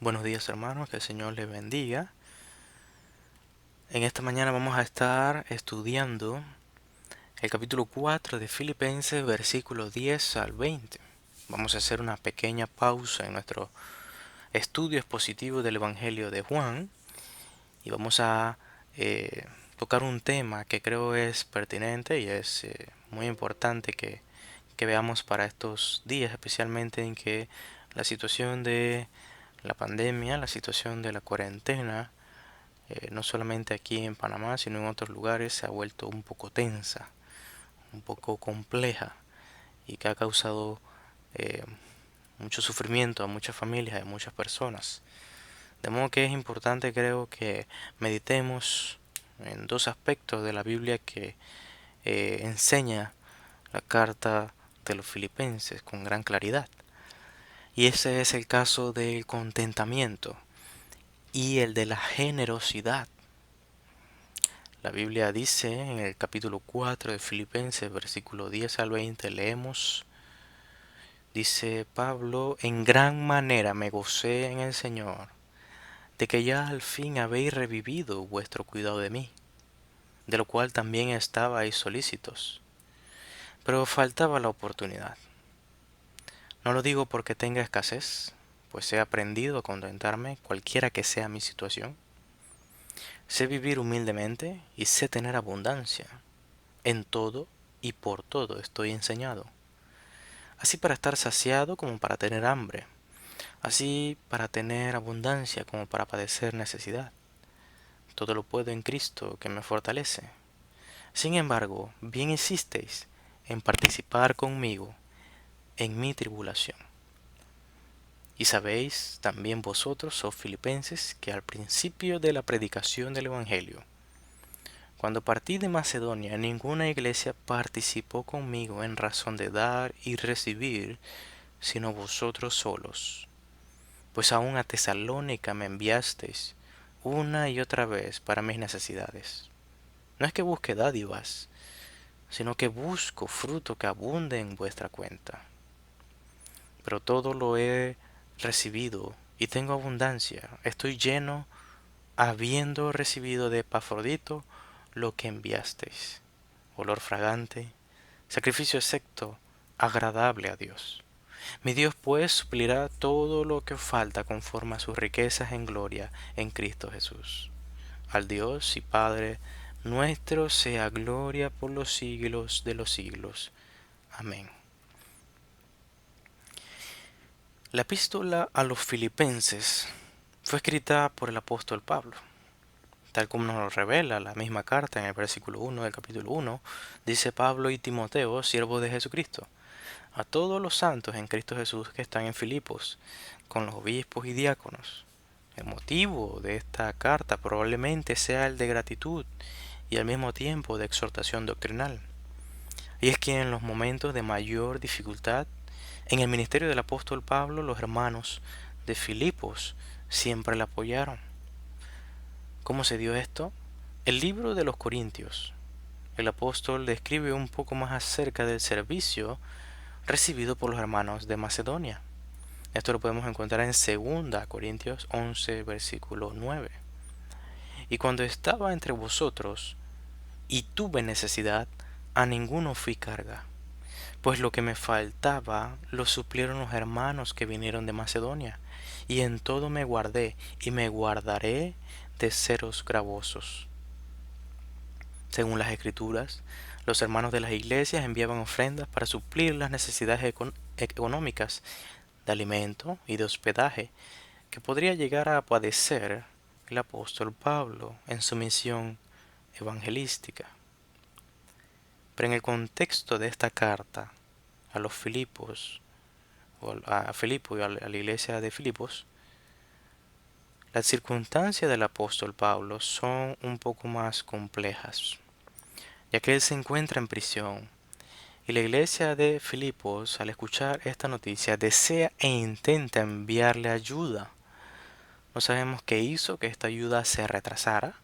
Buenos días hermanos, que el Señor les bendiga. En esta mañana vamos a estar estudiando el capítulo 4 de Filipenses, versículos 10 al 20. Vamos a hacer una pequeña pausa en nuestro estudio expositivo del Evangelio de Juan y vamos a tocar un tema que creo es pertinente y es muy importante que veamos para estos días, especialmente en que la situación de la pandemia, la situación de la cuarentena, no solamente aquí en Panamá, sino en otros lugares, se ha vuelto un poco tensa, un poco compleja y que ha causado eh, mucho sufrimiento a muchas familias, a muchas personas. De modo que es importante, creo, que meditemos en dos aspectos de la Biblia que enseña la carta de los filipenses con gran claridad. Y ese es el caso del contentamiento y el de la generosidad. La Biblia dice en el capítulo 4 de Filipenses, versículo 10 al 20, leemos, dice Pablo, en gran manera me gocé en el Señor, de que ya al fin habéis revivido vuestro cuidado de mí, de lo cual también estabais solícitos, pero faltaba la oportunidad. No lo digo porque tenga escasez, pues he aprendido a contentarme cualquiera que sea mi situación. Sé vivir humildemente y sé tener abundancia. En todo y por todo estoy enseñado, así para estar saciado como para tener hambre, así para tener abundancia como para padecer necesidad. Todo lo puedo en Cristo que me fortalece. Sin embargo, bien hicisteis en participar conmigo en mi tribulación. Y sabéis también vosotros, oh filipenses, que al principio de la predicación del Evangelio, cuando partí de Macedonia, ninguna iglesia participó conmigo en razón de dar y recibir, sino vosotros solos. Pues aún a Tesalónica me enviasteis una y otra vez para mis necesidades. No es que busque dádivas, sino que busco fruto que abunde en vuestra cuenta. Pero todo lo he recibido y tengo abundancia. Estoy lleno, habiendo recibido de Epafrodito lo que enviasteis, olor fragante, sacrificio acepto, agradable a Dios. Mi Dios pues suplirá todo lo que os falta conforme a sus riquezas en gloria en Cristo Jesús. Al Dios y Padre nuestro sea gloria por los siglos de los siglos. Amén. La epístola a los filipenses fue escrita por el apóstol Pablo. Tal como nos lo revela la misma carta en el versículo 1 del capítulo 1, dice Pablo y Timoteo, siervos de Jesucristo, a todos los santos en Cristo Jesús que están en Filipos, con los obispos y diáconos. El motivo de esta carta probablemente sea el de gratitud y al mismo tiempo de exhortación doctrinal. Y es que en los momentos de mayor dificultad, en el ministerio del apóstol Pablo, los hermanos de Filipos siempre le apoyaron. ¿Cómo se dio esto? El libro de los Corintios. El apóstol describe un poco más acerca del servicio recibido por los hermanos de Macedonia. Esto lo podemos encontrar en 2 Corintios 11, versículo 9. Y cuando estaba entre vosotros y tuve necesidad, a ninguno fui carga, pues lo que me faltaba lo suplieron los hermanos que vinieron de Macedonia, y en todo me guardé y me guardaré de seros gravosos. Según las Escrituras, los hermanos de las iglesias enviaban ofrendas para suplir las necesidades económicas de alimento y de hospedaje que podría llegar a padecer el apóstol Pablo en su misión evangelística. Pero en el contexto de esta carta a los Filipos, o a Filipo y a la iglesia de Filipos, las circunstancias del apóstol Pablo son un poco más complejas, ya que él se encuentra en prisión y la iglesia de Filipos, al escuchar esta noticia, desea e intenta enviarle ayuda. No sabemos qué hizo que esta ayuda se retrasara,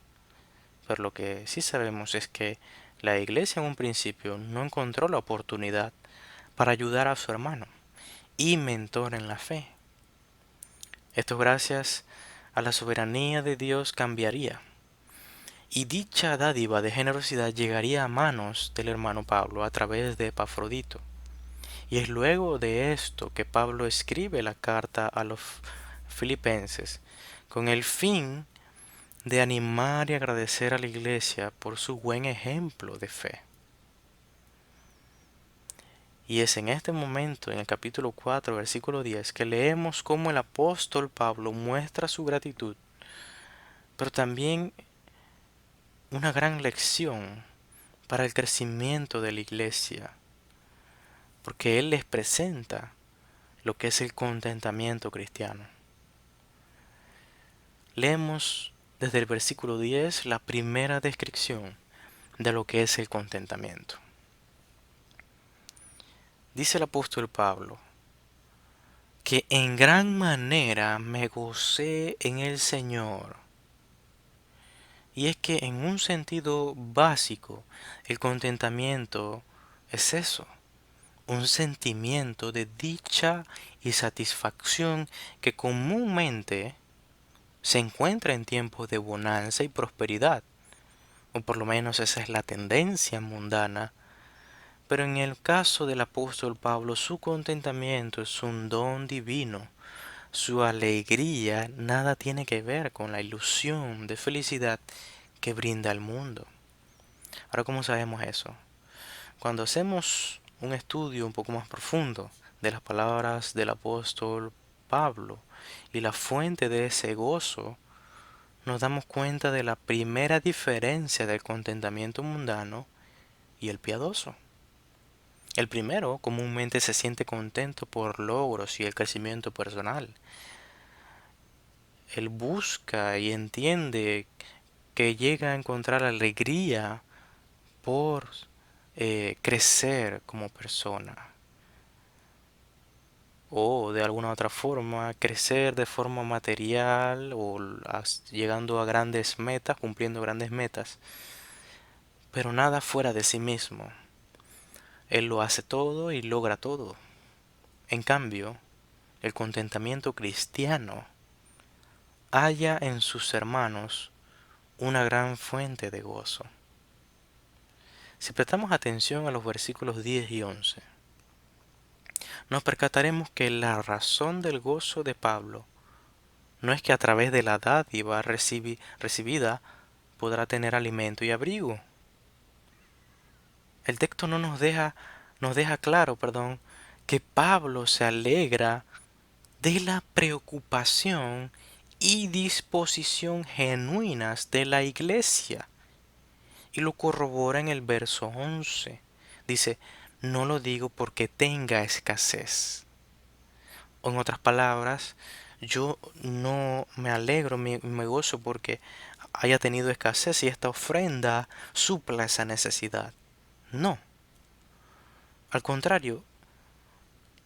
pero lo que sí sabemos es que la iglesia en un principio no encontró la oportunidad para ayudar a su hermano y mentor en la fe. Esto gracias a la soberanía de Dios cambiaría. Y dicha dádiva de generosidad llegaría a manos del hermano Pablo a través de Epafrodito. Y es luego de esto que Pablo escribe la carta a los filipenses, con el fin de animar y agradecer a la iglesia por su buen ejemplo de fe. Y es en este momento, en el capítulo 4, versículo 10, que leemos cómo el apóstol Pablo muestra su gratitud, pero también una gran lección para el crecimiento de la iglesia, porque él les presenta lo que es el contentamiento cristiano. Leemos desde el versículo 10 la primera descripción de lo que es el contentamiento. Dice el apóstol Pablo que en gran manera me gocé en el Señor. Y es que en un sentido básico, el contentamiento es eso, un sentimiento de dicha y satisfacción que comúnmente se encuentra en tiempos de bonanza y prosperidad, o por lo menos esa es la tendencia mundana. Pero en el caso del apóstol Pablo, su contentamiento es un don divino. Su alegría nada tiene que ver con la ilusión de felicidad que brinda el mundo. Ahora, ¿cómo sabemos eso? Cuando hacemos un estudio un poco más profundo de las palabras del apóstol Pablo y la fuente de ese gozo, nos damos cuenta de la primera diferencia del contentamiento mundano y el piadoso. El primero comúnmente se siente contento por logros y el crecimiento personal. Él busca y entiende que llega a encontrar alegría por crecer como persona. O de alguna otra forma, crecer de forma material o llegando a grandes metas, cumpliendo grandes metas. Pero nada fuera de sí mismo. Él lo hace todo y logra todo. En cambio, el contentamiento cristiano halla en sus hermanos una gran fuente de gozo. Si prestamos atención a los versículos 10 y 11, nos percataremos que la razón del gozo de Pablo no es que a través de la dádiva recibida podrá tener alimento y abrigo. El texto no nos deja claro, que Pablo se alegra de la preocupación y disposición genuinas de la iglesia. Y lo corrobora en el verso 11. Dice, no lo digo porque tenga escasez. O en otras palabras, yo no me alegro, me gozo porque haya tenido escasez y esta ofrenda supla esa necesidad. No. Al contrario,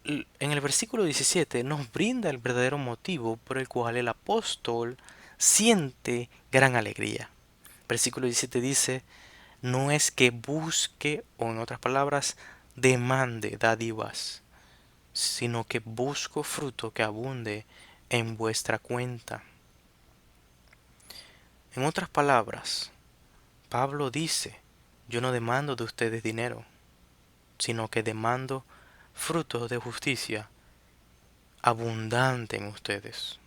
en el versículo 17 nos brinda el verdadero motivo por el cual el apóstol siente gran alegría. Versículo 17 dice, no es que busque, o en otras palabras, demande dádivas, sino que busco fruto que abunde en vuestra cuenta. En otras palabras, Pablo dice, yo no demando de ustedes dinero, sino que demando frutos de justicia abundante en ustedes.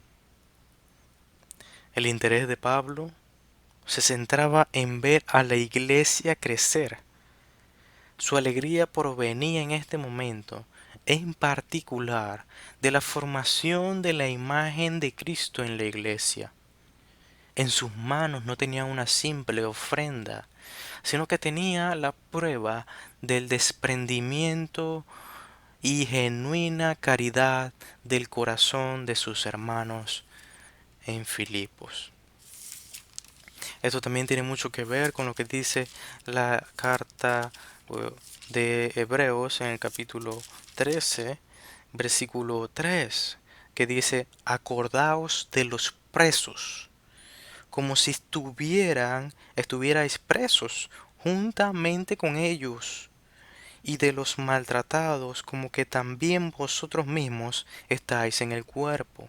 El interés de Pablo se centraba en ver a la iglesia crecer. Su alegría provenía en este momento, en particular, de la formación de la imagen de Cristo en la iglesia. En sus manos no tenía una simple ofrenda, sino que tenía la prueba del desprendimiento y genuina caridad del corazón de sus hermanos en Filipos. Esto también tiene mucho que ver con lo que dice la carta de Hebreos en el capítulo 13, versículo 3, que dice, acordaos de los presos, como si estuvierais presos juntamente con ellos, y de los maltratados, como que también vosotros mismos estáis en el cuerpo.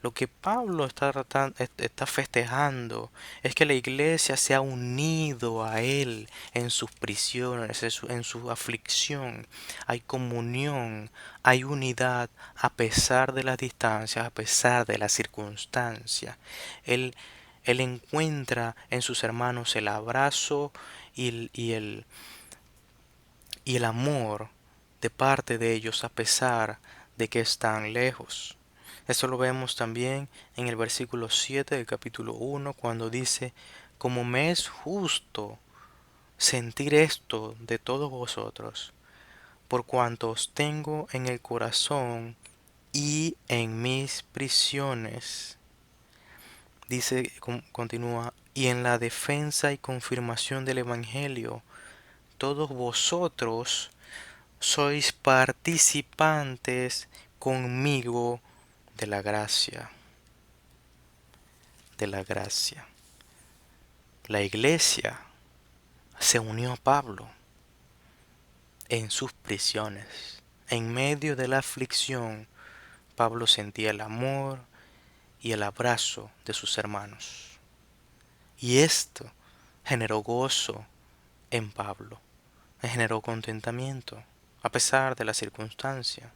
Lo que Pablo está festejando es que la iglesia se ha unido a él en sus prisiones, en su aflicción. Hay comunión, hay unidad a pesar de las distancias, a pesar de las circunstancias. Él, él encuentra en sus hermanos el abrazo y el amor de parte de ellos a pesar de que están lejos. Eso lo vemos también en el versículo 7 del capítulo 1 cuando dice, como me es justo sentir esto de todos vosotros, por cuanto os tengo en el corazón y en mis prisiones. Dice, continúa, y en la defensa y confirmación del Evangelio, todos vosotros sois participantes conmigo de la gracia, de la gracia. La iglesia se unió a Pablo en sus prisiones. En medio de la aflicción, Pablo sentía el amor y el abrazo de sus hermanos. Y esto generó gozo en Pablo, generó contentamiento, a pesar de la circunstancia.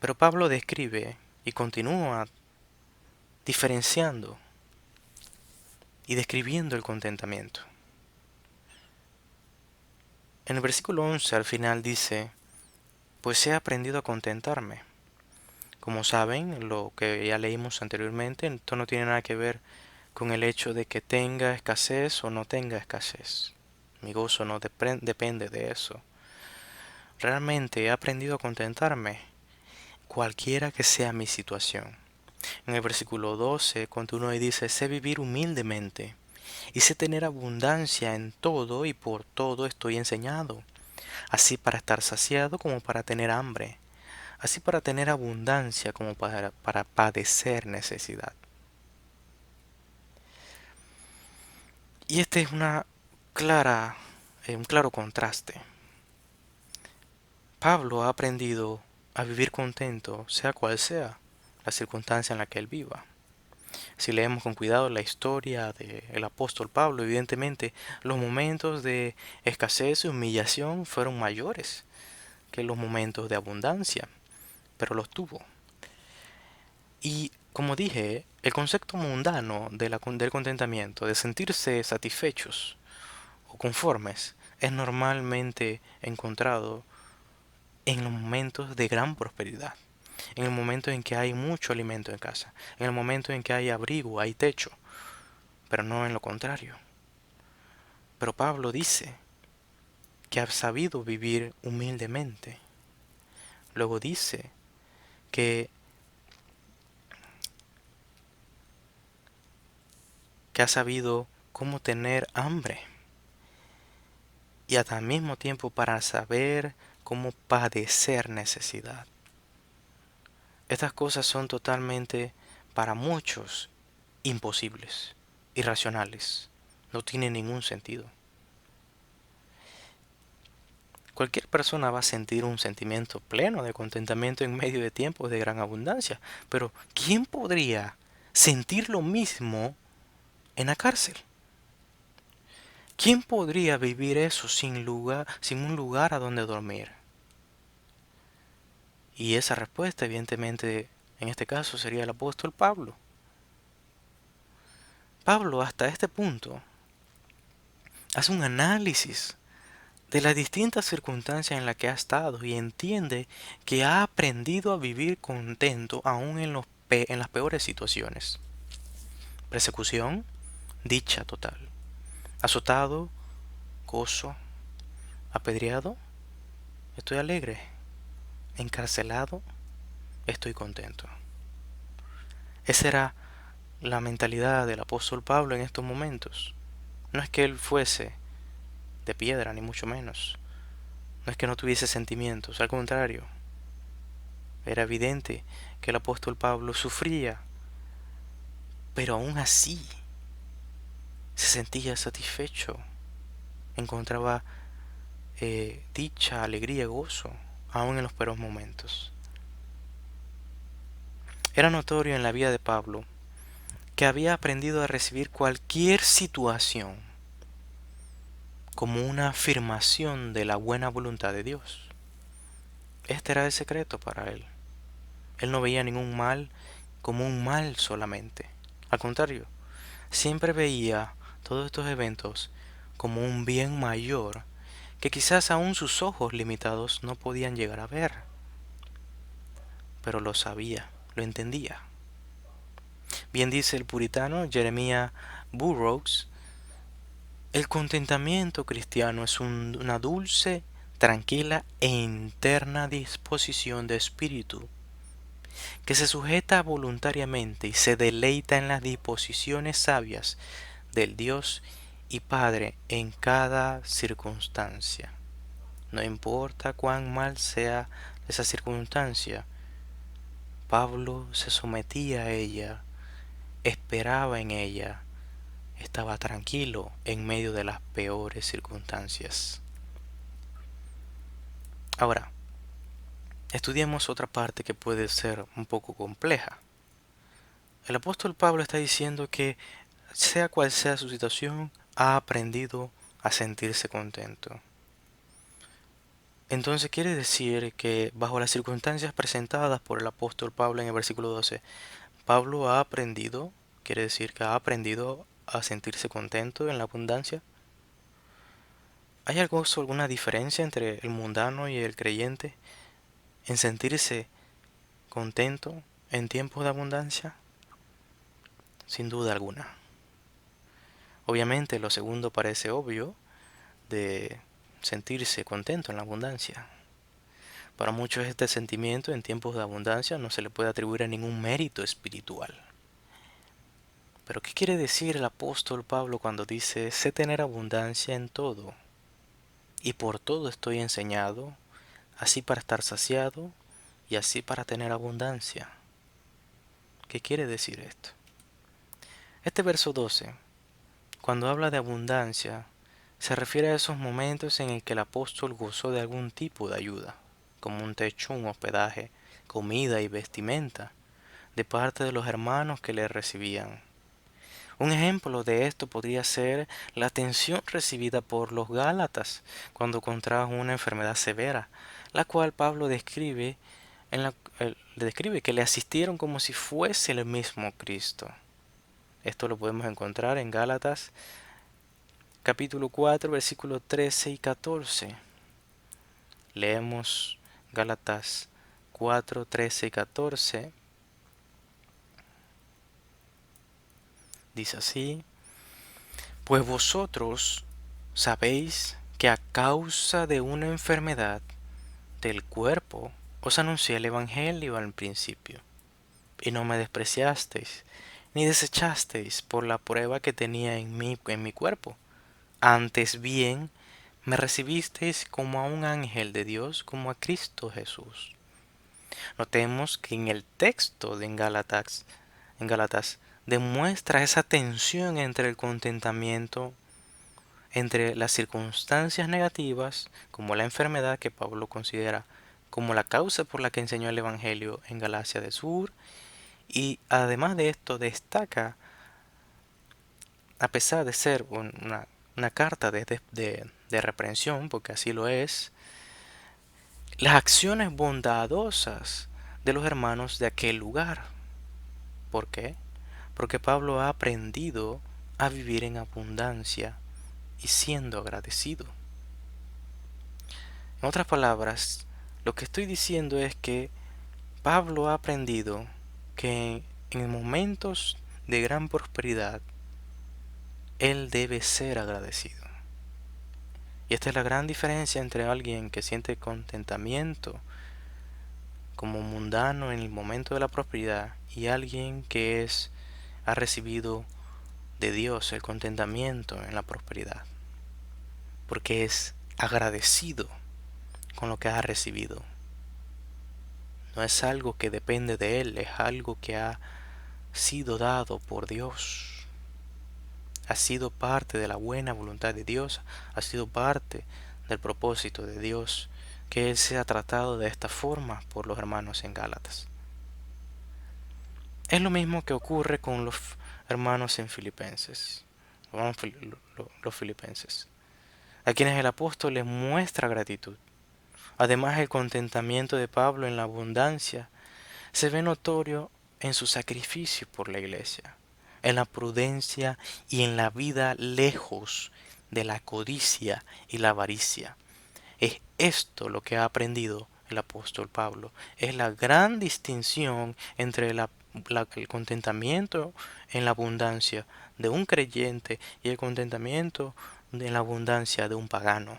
Pero Pablo describe y continúa diferenciando y describiendo el contentamiento. En el versículo 11 al final dice, pues he aprendido a contentarme. Como saben, lo que ya leímos anteriormente, esto no tiene nada que ver con el hecho de que tenga escasez o no tenga escasez. Mi gozo no depende de eso. Realmente he aprendido a contentarme, cualquiera que sea mi situación. En el versículo 12 continúa y dice, sé vivir humildemente y sé tener abundancia en todo y por todo estoy enseñado, así para estar saciado como para tener hambre, así para tener abundancia como para padecer necesidad. Y este es un claro contraste. Pablo ha aprendido a vivir contento, sea cual sea la circunstancia en la que él viva. Si leemos con cuidado la historia del apóstol Pablo, evidentemente los momentos de escasez y humillación fueron mayores que los momentos de abundancia, pero los tuvo. Y como dije, el concepto mundano del contentamiento, de sentirse satisfechos o conformes, es normalmente encontrado en los momentos de gran prosperidad, en el momento en que hay mucho alimento en casa, en el momento en que hay abrigo, hay techo, pero no en lo contrario. Pero Pablo dice que ha sabido vivir humildemente. Luego dice que, que ha sabido cómo tener hambre y al mismo tiempo para saber cómo padecer necesidad. Estas cosas son totalmente, para muchos, imposibles, irracionales. No tienen ningún sentido. Cualquier persona va a sentir un sentimiento pleno de contentamiento en medio de tiempos de gran abundancia, pero ¿quién podría sentir lo mismo en la cárcel? ¿Quién podría vivir eso sin un lugar a donde dormir? Y esa respuesta, evidentemente, en este caso sería el apóstol Pablo. Pablo, hasta este punto, hace un análisis de las distintas circunstancias en las que ha estado y entiende que ha aprendido a vivir contento aún en las peores situaciones. Persecución, dicha total. Azotado, gozo. Apedreado, estoy alegre. Encarcelado, estoy contento. Esa era la mentalidad del apóstol Pablo en estos momentos. No es que él fuese de piedra, ni mucho menos. No es que no tuviese sentimientos, al contrario. Era evidente que el apóstol Pablo sufría, pero aún así se sentía satisfecho. Encontraba dicha, alegría, gozo, aún en los peores momentos. Era notorio en la vida de Pablo que había aprendido a recibir cualquier situación como una afirmación de la buena voluntad de Dios. Este era el secreto para él. Él no veía ningún mal como un mal solamente. Al contrario, siempre veía todos estos eventos como un bien mayor que quizás aún sus ojos limitados no podían llegar a ver, pero lo sabía, lo entendía. Bien dice el puritano Jeremiah Burroughs, el contentamiento cristiano es una dulce, tranquila e interna disposición de espíritu que se sujeta voluntariamente y se deleita en las disposiciones sabias del Dios y Padre en cada circunstancia. No importa cuán mal sea esa circunstancia, Pablo se sometía a ella, esperaba en ella, estaba tranquilo en medio de las peores circunstancias. Ahora, estudiemos otra parte que puede ser un poco compleja. El apóstol Pablo está diciendo que, sea cual sea su situación, ha aprendido a sentirse contento. Entonces quiere decir que bajo las circunstancias presentadas por el apóstol Pablo en el versículo 12, Pablo ha aprendido, quiere decir que ha aprendido a sentirse contento en la abundancia. ¿Hay alguna diferencia entre el mundano y el creyente en sentirse contento en tiempos de abundancia? Sin duda alguna. Obviamente lo segundo parece obvio, de sentirse contento en la abundancia. Para muchos este sentimiento en tiempos de abundancia no se le puede atribuir a ningún mérito espiritual. Pero ¿qué quiere decir el apóstol Pablo cuando dice, sé tener abundancia en todo, y por todo estoy enseñado, así para estar saciado y así para tener abundancia? ¿Qué quiere decir esto? Este verso 12, cuando habla de abundancia, se refiere a esos momentos en el que el apóstol gozó de algún tipo de ayuda, como un techo, un hospedaje, comida y vestimenta, de parte de los hermanos que le recibían. Un ejemplo de esto podría ser la atención recibida por los Gálatas cuando contrajo una enfermedad severa, la cual Pablo describe, le describe que le asistieron como si fuese el mismo Cristo. Esto lo podemos encontrar en Gálatas capítulo 4, versículos 13 y 14. Leemos Gálatas 4, 13 y 14. Dice así: pues vosotros sabéis que a causa de una enfermedad del cuerpo os anuncié el Evangelio al principio, y no me despreciasteis, ni desechasteis por la prueba que tenía en mi cuerpo. Antes bien, me recibisteis como a un ángel de Dios, como a Cristo Jesús. Notemos que en el texto de en Gálatas demuestra esa tensión entre el contentamiento, entre las circunstancias negativas, como la enfermedad que Pablo considera como la causa por la que enseñó el Evangelio en Galacia del Sur, y además de esto destaca, a pesar de ser una carta de reprensión, porque así lo es, las acciones bondadosas de los hermanos de aquel lugar. ¿Por qué? Porque Pablo ha aprendido a vivir en abundancia y siendo agradecido. En otras palabras, lo que estoy diciendo es que Pablo ha aprendido que en momentos de gran prosperidad, él debe ser agradecido. Y esta es la gran diferencia entre alguien que siente contentamiento como mundano en el momento de la prosperidad y alguien que ha recibido de Dios el contentamiento en la prosperidad, porque es agradecido con lo que ha recibido. No es algo que depende de él, es algo que ha sido dado por Dios. Ha sido parte de la buena voluntad de Dios, ha sido parte del propósito de Dios, que él sea tratado de esta forma por los hermanos en Gálatas. Es lo mismo que ocurre con los hermanos en Filipenses, los filipenses, a quienes el apóstol les muestra gratitud. Además, el contentamiento de Pablo en la abundancia se ve notorio en su sacrificio por la iglesia, en la prudencia y en la vida lejos de la codicia y la avaricia. Es esto lo que ha aprendido el apóstol Pablo. Es la gran distinción entre el contentamiento en la abundancia de un creyente y el contentamiento en la abundancia de un pagano.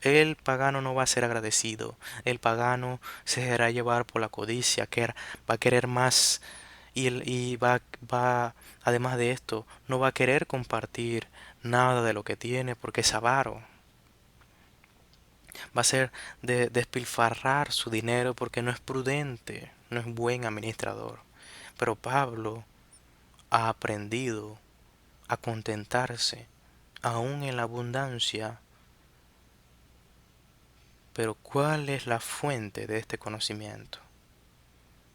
El pagano no va a ser agradecido. El pagano se dejará llevar por la codicia, que va a querer más y además de esto, no va a querer compartir nada de lo que tiene porque es avaro. Va a ser de despilfarrar su dinero porque no es prudente, no es buen administrador. Pero Pablo ha aprendido a contentarse aún en la abundancia. Pero ¿cuál es la fuente de este conocimiento?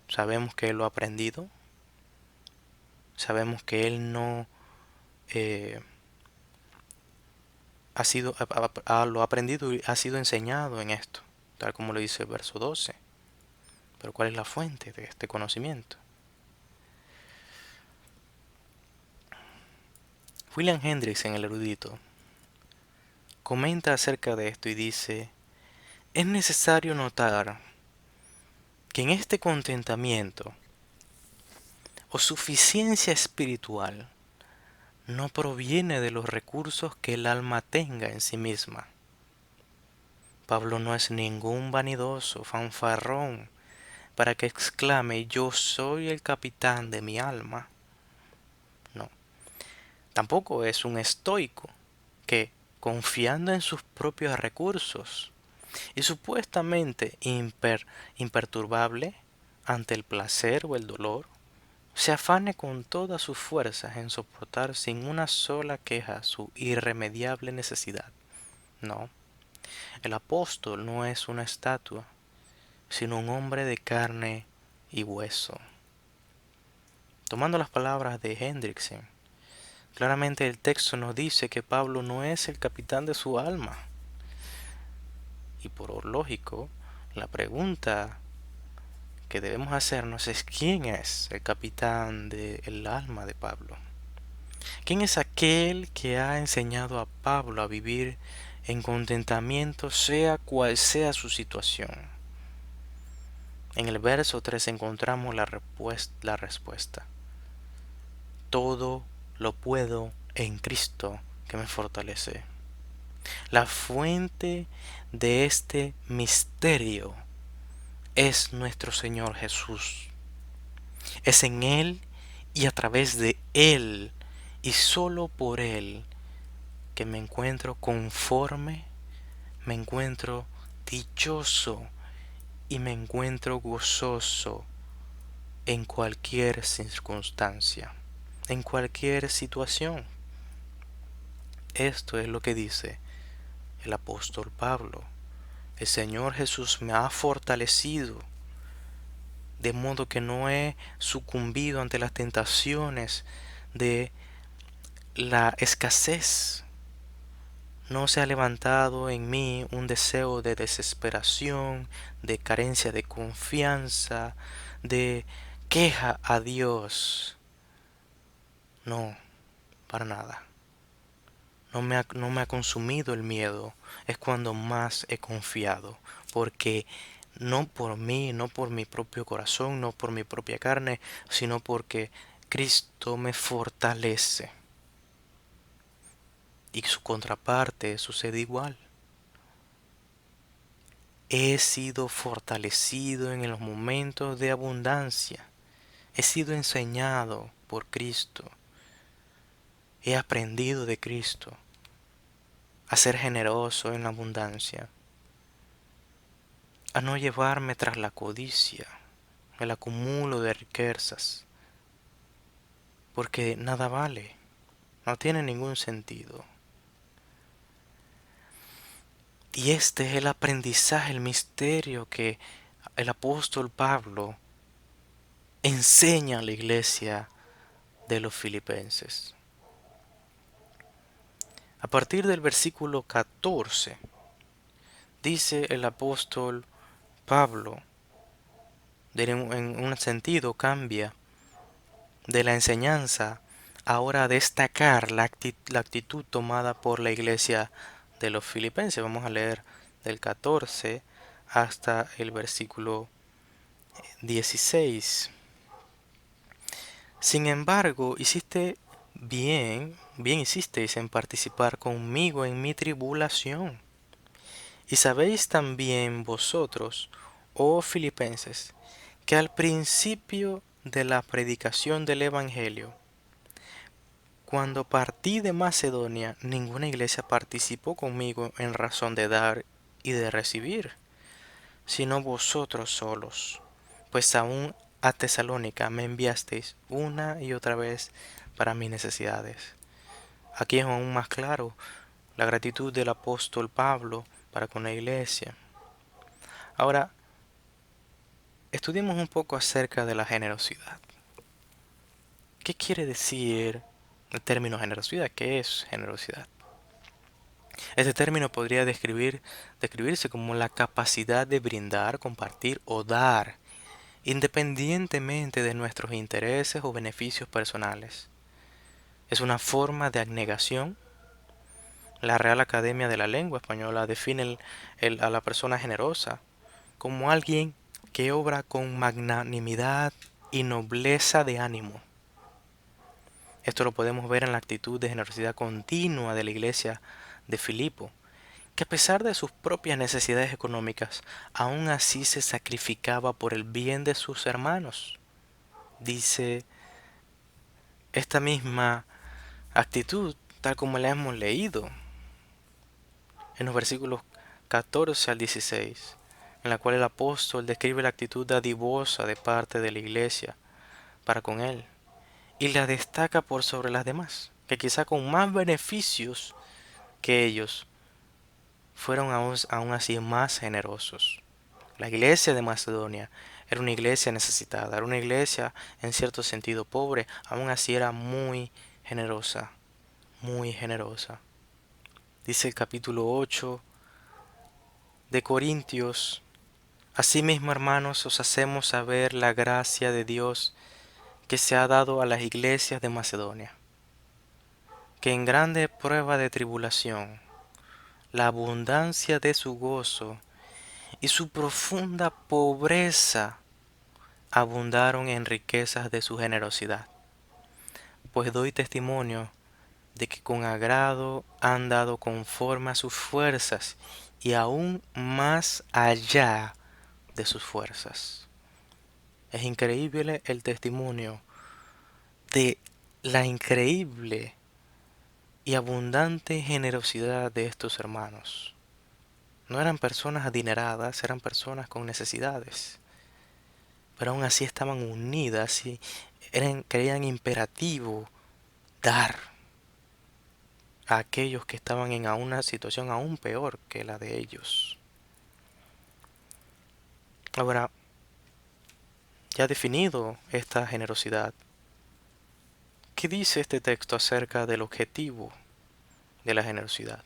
Sabemos que él lo ha aprendido, sabemos que él no eh, lo ha aprendido y ha sido enseñado en esto, tal como lo dice el verso 12. Pero ¿cuál es la fuente de este conocimiento? William Hendricks, en el erudito, comenta acerca de esto y dice: es necesario notar que en este contentamiento o suficiencia espiritual no proviene de los recursos que el alma tenga en sí misma. Pablo no es ningún vanidoso, fanfarrón, para que exclame: yo soy el capitán de mi alma. No, tampoco es un estoico que, confiando en sus propios recursos y supuestamente imperturbable ante el placer o el dolor, se afane con todas sus fuerzas en soportar sin una sola queja su irremediable necesidad. No, el apóstol no es una estatua, sino un hombre de carne y hueso. Tomando las palabras de Hendrickson, claramente el texto nos dice que Pablo no es el capitán de su alma. Y por lógico, la pregunta que debemos hacernos es: ¿quién es el capitán del alma de Pablo? ¿Quién es aquel que ha enseñado a Pablo a vivir en contentamiento sea cual sea su situación? En el verso 3 encontramos la respuesta. Todo lo puedo en Cristo que me fortalece. La fuente de este misterio es nuestro Señor Jesús. Es en Él y a través de Él y solo por Él que me encuentro conforme, me encuentro dichoso y me encuentro gozoso en cualquier circunstancia, en cualquier situación. Esto es lo que dice el apóstol Pablo. El Señor Jesús me ha fortalecido, de modo que no he sucumbido ante las tentaciones de la escasez. No se ha levantado en mí un deseo de desesperación, de carencia de confianza, de queja a Dios. No, para nada. No me ha consumido el miedo. Es cuando más he confiado. Porque no por mí, no por mi propio corazón, no por mi propia carne, sino porque Cristo me fortalece. Y su contraparte sucede igual. He sido fortalecido en los momentos de abundancia. He sido enseñado por Cristo. He aprendido de Cristo a ser generoso en la abundancia, a no llevarme tras la codicia, el acumulo de riquezas, porque nada vale, no tiene ningún sentido. Y este es el aprendizaje, el misterio que el apóstol Pablo enseña a la iglesia de los filipenses. A partir del versículo 14, dice el apóstol Pablo, en un sentido cambia de la enseñanza ahora a destacar la actitud tomada por la iglesia de los filipenses. Vamos a leer del 14 hasta el versículo 16. Sin embargo, bien hicisteis en participar conmigo en mi tribulación. Y sabéis también vosotros, oh filipenses, que al principio de la predicación del Evangelio, cuando partí de Macedonia, ninguna iglesia participó conmigo en razón de dar y de recibir, sino vosotros solos, pues aún a Tesalónica me enviasteis una y otra vez para mis necesidades. Aquí es aún más claro la gratitud del apóstol Pablo para con la iglesia. Ahora, estudiemos un poco acerca de la generosidad. ¿Qué quiere decir el término generosidad? ¿Qué es generosidad? Este término podría describirse como la capacidad de brindar, compartir o dar, independientemente de nuestros intereses o beneficios personales. Es una forma de abnegación. La Real Academia de la Lengua Española define a la persona generosa como alguien que obra con magnanimidad y nobleza de ánimo. Esto lo podemos ver en la actitud de generosidad continua de la iglesia de Filipo, que a pesar de sus propias necesidades económicas, aún así se sacrificaba por el bien de sus hermanos. Dice esta misma actitud, tal como la hemos leído en los versículos 14 al 16, en la cual el apóstol describe la actitud dadivosa de parte de la iglesia para con él, y la destaca por sobre las demás, que quizá con más beneficios que ellos fueron aún así más generosos. La iglesia de Macedonia era una iglesia necesitada, era una iglesia en cierto sentido pobre, aún así era muy generosa, muy generosa. Dice el capítulo 8 de Corintios: asimismo, hermanos, os hacemos saber la gracia de Dios que se ha dado a las iglesias de Macedonia, que en grande prueba de tribulación, la abundancia de su gozo y su profunda pobreza abundaron en riquezas de su generosidad. Pues doy testimonio de que con agrado han dado conforme a sus fuerzas y aún más allá de sus fuerzas. Es increíble el testimonio de la increíble y abundante generosidad de estos hermanos. No eran personas adineradas, eran personas con necesidades, pero aún así estaban unidas y creían imperativo dar a aquellos que estaban en una situación aún peor que la de ellos. Ahora, ya definido esta generosidad, ¿qué dice este texto acerca del objetivo de la generosidad?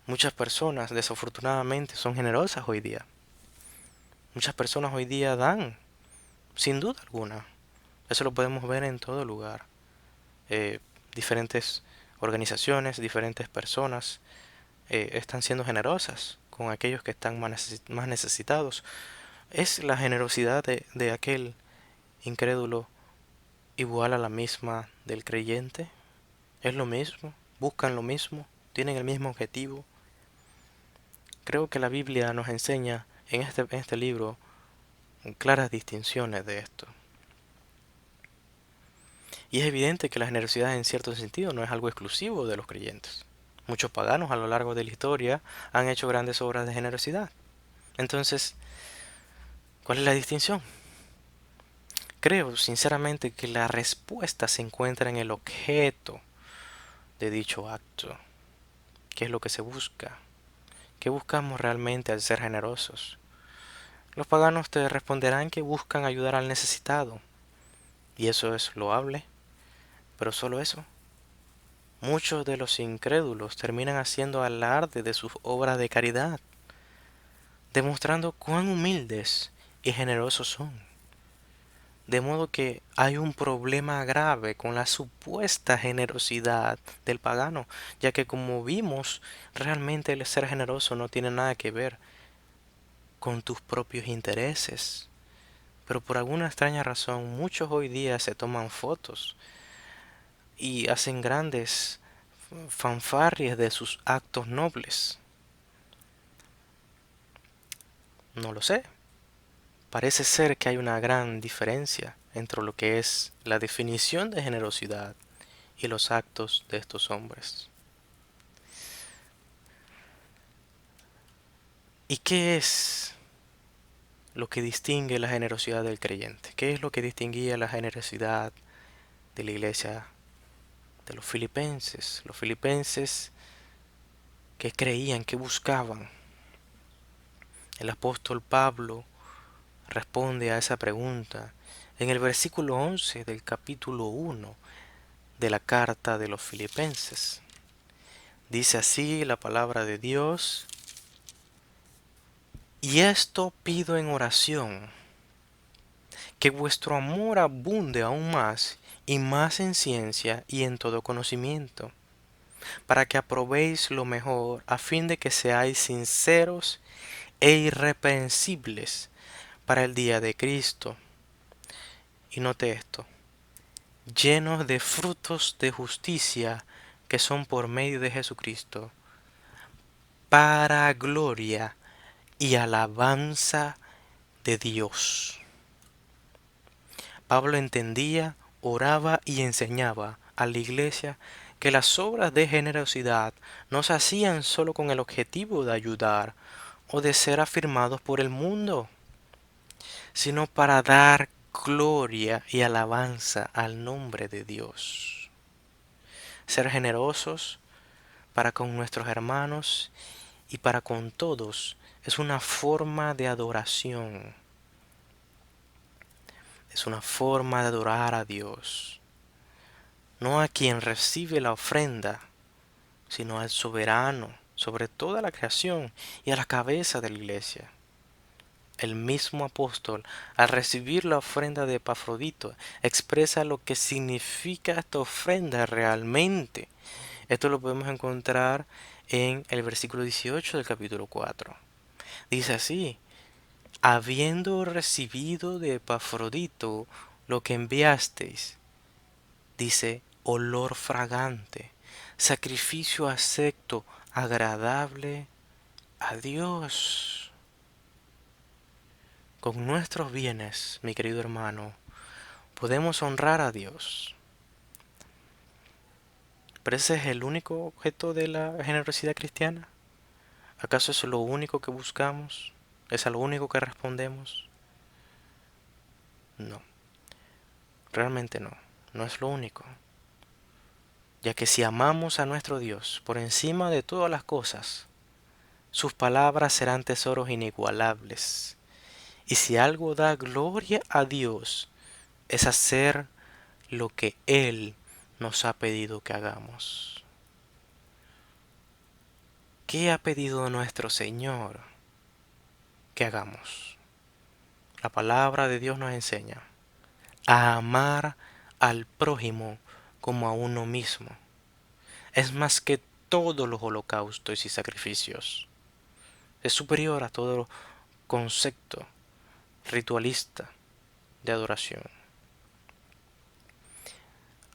Muchas personas desafortunadamente son generosas hoy día. Muchas personas hoy día dan, sin duda alguna. Eso lo podemos ver en todo lugar. Eh, Diferentes organizaciones, diferentes personas están siendo generosas con aquellos que están más necesitados. ¿Es la generosidad de aquel incrédulo igual a la misma del creyente? ¿Es lo mismo? ¿Buscan lo mismo? ¿Tienen el mismo objetivo? Creo que la Biblia nos enseña en este libro claras distinciones de esto. Y es evidente que la generosidad en cierto sentido no es algo exclusivo de los creyentes. Muchos paganos a lo largo de la historia han hecho grandes obras de generosidad. Entonces, ¿cuál es la distinción? Creo sinceramente que la respuesta se encuentra en el objeto de dicho acto. ¿Qué es lo que se busca? ¿Qué buscamos realmente al ser generosos? Los paganos te responderán que buscan ayudar al necesitado, y eso es loable, pero solo eso. Muchos de los incrédulos terminan haciendo alarde de sus obras de caridad, demostrando cuán humildes y generosos son. De modo que hay un problema grave con la supuesta generosidad del pagano, ya que como vimos, realmente el ser generoso no tiene nada que ver con tus propios intereses. Pero por alguna extraña razón, muchos hoy día se toman fotos y hacen grandes fanfarrias de sus actos nobles. No lo sé. Parece ser que hay una gran diferencia entre lo que es la definición de generosidad y los actos de estos hombres. ¿Y qué es lo que distingue la generosidad del creyente? ¿Qué es lo que distinguía la generosidad de la iglesia de los filipenses? Los filipenses que creían, que buscaban. El apóstol Pablo responde a esa pregunta en el versículo 11 del capítulo 1 de la carta de los filipenses. Dice así la palabra de Dios: y esto pido en oración, que vuestro amor abunde aún más y más en ciencia y en todo conocimiento, para que aprobéis lo mejor, a fin de que seáis sinceros e irreprensibles para el día de Cristo. Y note esto: llenos de frutos de justicia que son por medio de Jesucristo, para gloria y alabanza de Dios. Pablo entendía, oraba y enseñaba a la iglesia que las obras de generosidad no se hacían solo con el objetivo de ayudar o de ser afirmados por el mundo, sino para dar gloria y alabanza al nombre de Dios. Ser generosos para con nuestros hermanos y para con todos es una forma de adoración, es una forma de adorar a Dios, no a quien recibe la ofrenda, sino al soberano sobre toda la creación y a la cabeza de la iglesia. El mismo apóstol, al recibir la ofrenda de Epafrodito, expresa lo que significa esta ofrenda realmente. Esto lo podemos encontrar en el versículo 18 del capítulo 4. Dice así: habiendo recibido de Epafrodito lo que enviasteis, dice, olor fragante, sacrificio acepto, agradable a Dios. Con nuestros bienes, mi querido hermano, podemos honrar a Dios. ¿Pero ese es el único objeto de la generosidad cristiana? ¿Acaso es lo único que buscamos? ¿Es a lo único que respondemos? No, realmente no, no es lo único. Ya que si amamos a nuestro Dios por encima de todas las cosas, sus palabras serán tesoros inigualables. Y si algo da gloria a Dios, es hacer lo que Él nos ha pedido que hagamos. ¿Qué ha pedido nuestro Señor que hagamos? La palabra de Dios nos enseña a amar al prójimo como a uno mismo. Es más que todos los holocaustos y sacrificios. Es superior a todo concepto ritualista de adoración.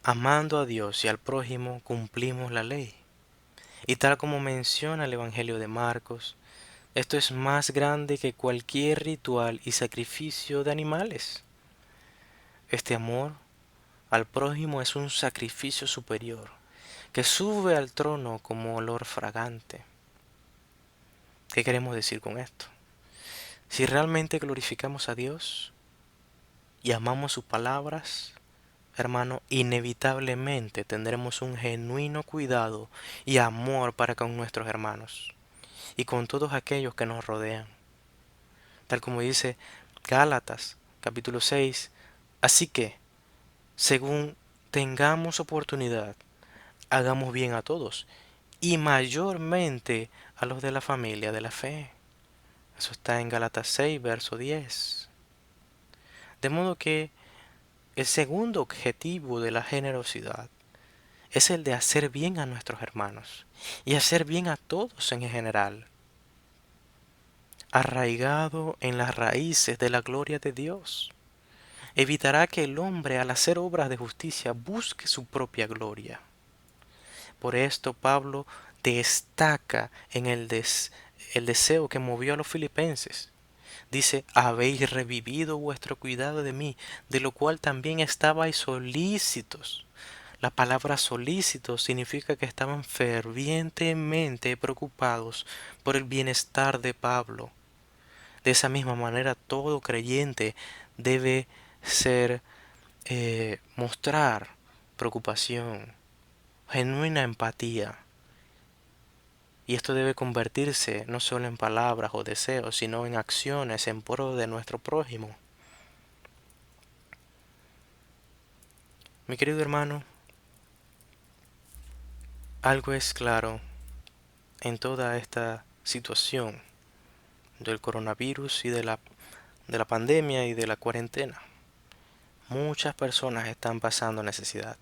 Amando a Dios y al prójimo cumplimos la ley. Y tal como menciona el Evangelio de Marcos, esto es más grande que cualquier ritual y sacrificio de animales. Este amor al prójimo es un sacrificio superior que sube al trono como olor fragante. ¿Qué queremos decir con esto? Si realmente glorificamos a Dios y amamos sus palabras, hermano, inevitablemente tendremos un genuino cuidado y amor para con nuestros hermanos y con todos aquellos que nos rodean. tal como dice Gálatas capítulo 6. Así que, según tengamos oportunidad, hagamos bien a todos, y mayormente a los de la familia de la fe. Eso está en Gálatas 6, verso 10. De modo que el segundo objetivo de la generosidad es el de hacer bien a nuestros hermanos y hacer bien a todos en general, arraigado en las raíces de la gloria de Dios. Evitará que el hombre al hacer obras de justicia busque su propia gloria. Por esto Pablo destaca en el deseo que movió a los filipenses. Dice, habéis revivido vuestro cuidado de mí, de lo cual también estabais solícitos. La palabra solícitos significa que estaban fervientemente preocupados por el bienestar de Pablo. De esa misma manera, todo creyente debe mostrar preocupación, genuina empatía. Y esto debe convertirse no solo en palabras o deseos, sino en acciones en pro de nuestro prójimo. Mi querido hermano, algo es claro en toda esta situación del coronavirus y de la pandemia y de la cuarentena. Muchas personas están pasando necesidad.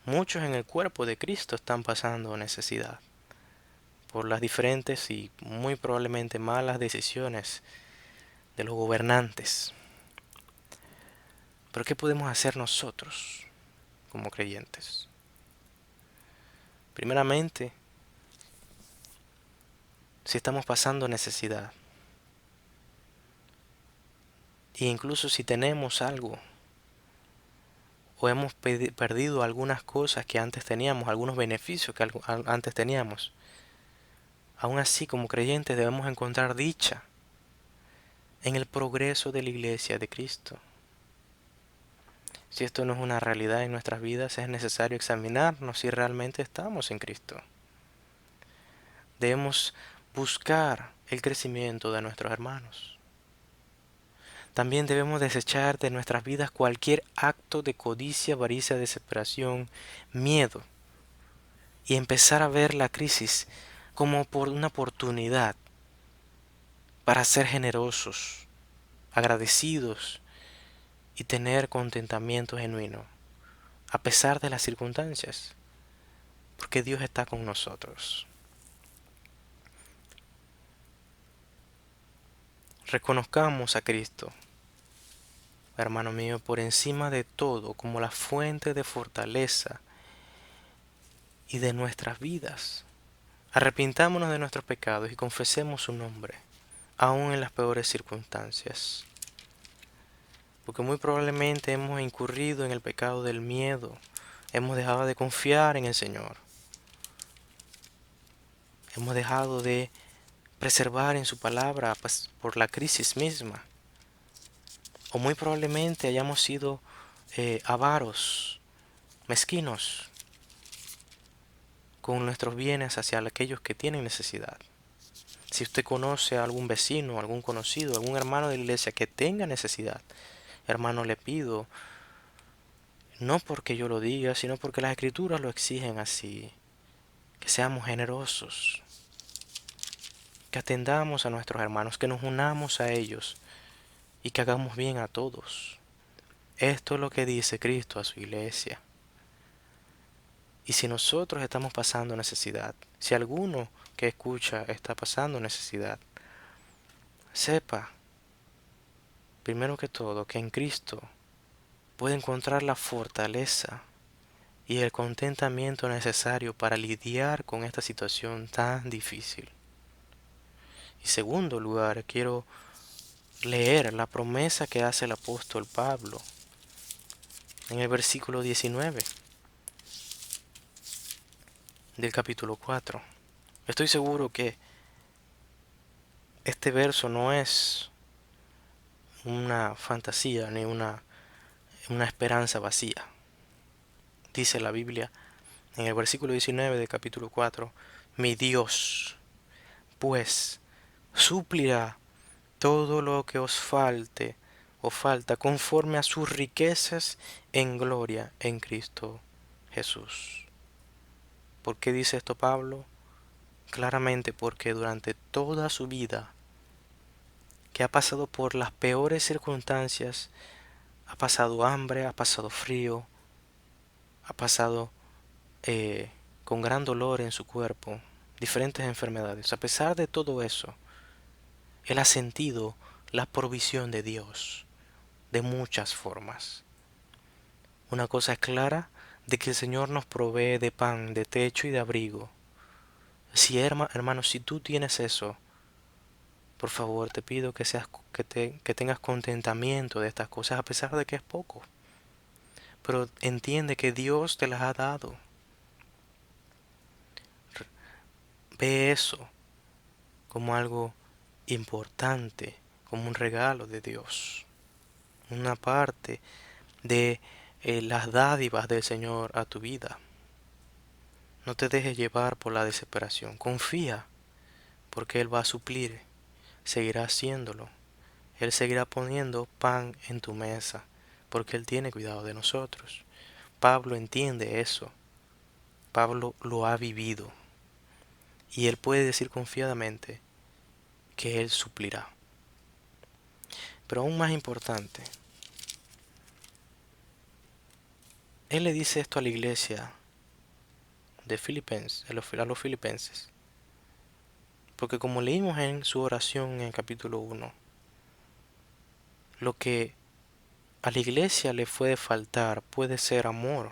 Muchos en el cuerpo de Cristo están pasando necesidad por las diferentes y muy probablemente malas decisiones de los gobernantes. Pero ¿qué podemos hacer nosotros como creyentes? Primeramente, si estamos pasando necesidad, e incluso si tenemos algo, o hemos perdido algunas cosas que antes teníamos, algunos beneficios que antes teníamos, aún así como creyentes debemos encontrar dicha en el progreso de la iglesia de Cristo. Si esto no es una realidad en nuestras vidas, es necesario examinarnos si realmente estamos en Cristo. Debemos buscar el crecimiento de nuestros hermanos. También debemos desechar de nuestras vidas cualquier acto de codicia, avaricia, desesperación, miedo, y empezar a ver la crisis como por una oportunidad para ser generosos, agradecidos y tener contentamiento genuino, a pesar de las circunstancias, porque Dios está con nosotros. Reconozcamos a Cristo, hermano mío, por encima de todo, como la fuente de fortaleza y de nuestras vidas. Arrepintámonos de nuestros pecados y confesemos su nombre, aun en las peores circunstancias. Porque muy probablemente hemos incurrido en el pecado del miedo, hemos dejado de confiar en el Señor, hemos dejado de preservar en su palabra por la crisis misma, o muy probablemente hayamos sido avaros, mezquinos con nuestros bienes hacia aquellos que tienen necesidad. Si usted conoce a algún vecino, algún conocido, algún hermano de la iglesia que tenga necesidad, hermano, le pido, no porque yo lo diga, sino porque las escrituras lo exigen así, que seamos generosos, que atendamos a nuestros hermanos, que nos unamos a ellos y que hagamos bien a todos. Esto es lo que dice Cristo a su iglesia. Y si nosotros estamos pasando necesidad, si alguno que escucha está pasando necesidad, sepa, primero que todo, que en Cristo puede encontrar la fortaleza y el contentamiento necesario para lidiar con esta situación tan difícil. Y segundo lugar, quiero leer la promesa que hace el apóstol Pablo en el versículo 19 del capítulo 4. Estoy seguro que este verso no es una fantasía ni una esperanza vacía. Dice la Biblia en el versículo 19 del capítulo 4, mi Dios, pues, suplirá todo lo que os falte o falta conforme a sus riquezas en gloria en Cristo Jesús. ¿Por qué dice esto Pablo? Claramente porque durante toda su vida, que ha pasado por las peores circunstancias, ha pasado hambre, ha pasado frío, ha pasado con gran dolor en su cuerpo, diferentes enfermedades. A pesar de todo eso, él ha sentido la provisión de Dios de muchas formas. Una cosa es clara, de que el Señor nos provee de pan, de techo y de abrigo. Si hermano, si tú tienes eso, por favor te pido que tengas contentamiento de estas cosas a pesar de que es poco. Pero entiende que Dios te las ha dado. Ve eso como algo importante, como un regalo de Dios. Una parte de las dádivas del Señor a tu vida. No te dejes llevar por la desesperación. Confía, porque Él va a suplir. Seguirá haciéndolo. Él seguirá poniendo pan en tu mesa, porque Él tiene cuidado de nosotros. Pablo entiende eso. Pablo lo ha vivido. Y él puede decir confiadamente que Él suplirá. Pero aún más importante, Él le dice esto a la iglesia de Filipenses, a los filipenses. Porque como leímos en su oración en el capítulo 1, lo que a la iglesia le puede faltar puede ser amor,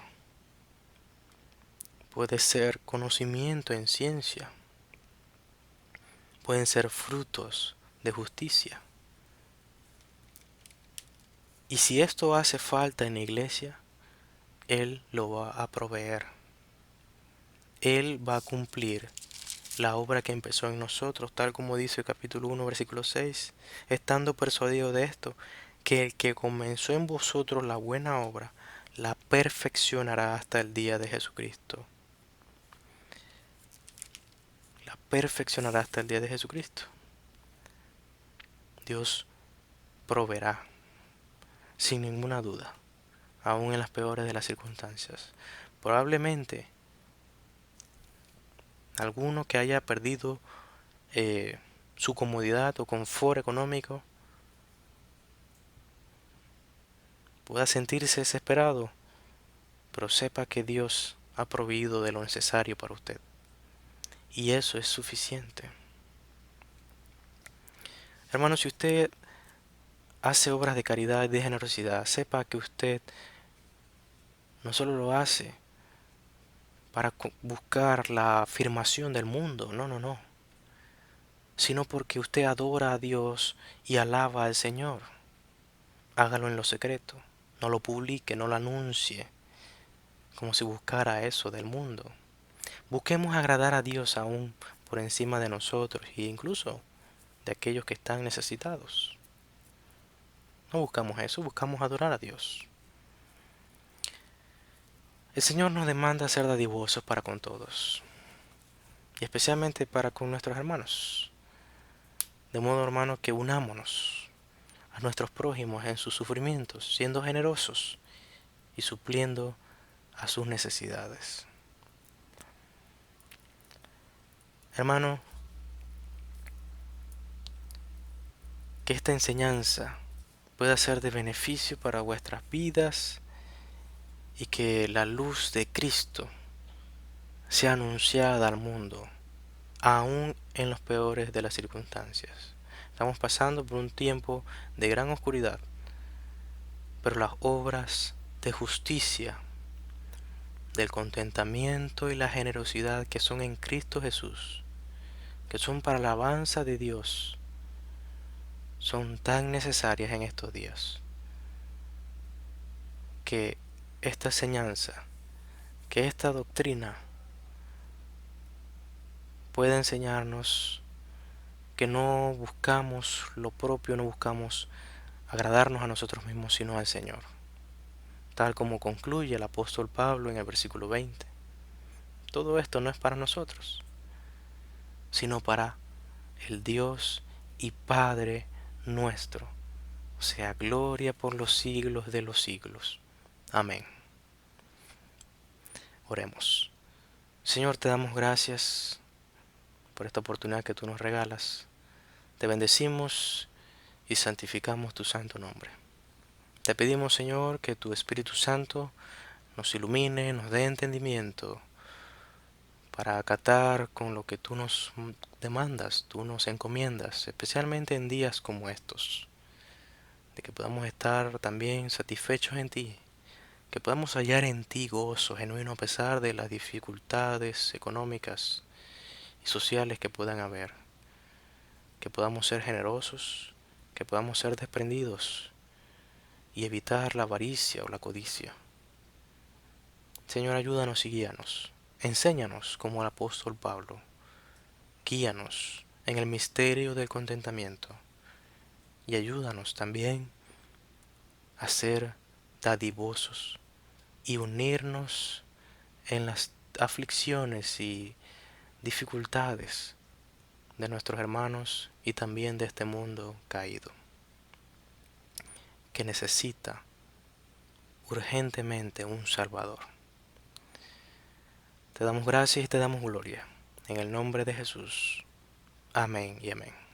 puede ser conocimiento en ciencia, pueden ser frutos de justicia. Y si esto hace falta en la iglesia, Él lo va a proveer. Él va a cumplir la obra que empezó en nosotros, tal como dice el capítulo 1, versículo 6, estando persuadido de esto, que el que comenzó en vosotros la buena obra, la perfeccionará hasta el día de Jesucristo. La perfeccionará hasta el día de Jesucristo. Dios proveerá, sin ninguna duda, aun en las peores de las circunstancias. Probablemente, alguno que haya perdido su comodidad o confort económico pueda sentirse desesperado, pero sepa que Dios ha proveído de lo necesario para usted. Y eso es suficiente. Hermano, si usted hace obras de caridad y de generosidad, sepa que usted no solo lo hace para buscar la afirmación del mundo, no, no, no, sino porque usted adora a Dios y alaba al Señor. Hágalo en lo secreto, no lo publique, no lo anuncie, como si buscara eso del mundo. Busquemos agradar a Dios aún por encima de nosotros e incluso de aquellos que están necesitados. No buscamos eso, buscamos adorar a Dios. El Señor nos demanda ser dadivosos para con todos, y especialmente para con nuestros hermanos. De modo, hermano, que unámonos a nuestros prójimos en sus sufrimientos, siendo generosos y supliendo a sus necesidades. Hermano, que esta enseñanza pueda ser de beneficio para vuestras vidas y que la luz de Cristo sea anunciada al mundo, aún en los peores de las circunstancias. Estamos pasando por un tiempo de gran oscuridad, pero las obras de justicia, del contentamiento y la generosidad que son en Cristo Jesús, que son para la alabanza de Dios, son tan necesarias en estos días, que esta enseñanza, que esta doctrina puede enseñarnos que no buscamos lo propio, no buscamos agradarnos a nosotros mismos, sino al Señor. Tal como concluye el apóstol Pablo en el versículo 20. Todo esto no es para nosotros, sino para el Dios y Padre nuestro, o sea, gloria por los siglos de los siglos. Amén. Oremos. Señor, te damos gracias por esta oportunidad que tú nos regalas. Te bendecimos y santificamos tu santo nombre. Te pedimos, Señor, que tu Espíritu Santo nos ilumine, nos dé entendimiento para acatar con lo que tú nos demandas, tú nos encomiendas, especialmente en días como estos, de que podamos estar también satisfechos en ti, que podamos hallar en ti gozo genuino a pesar de las dificultades económicas y sociales que puedan haber, que podamos ser generosos, que podamos ser desprendidos y evitar la avaricia o la codicia. Señor, ayúdanos y guíanos. Enséñanos como el apóstol Pablo. Guíanos en el misterio del contentamiento y ayúdanos también a ser dadivosos y unirnos en las aflicciones y dificultades de nuestros hermanos y también de este mundo caído, que necesita urgentemente un Salvador. Te damos gracias y te damos gloria. En el nombre de Jesús. Amén y amén.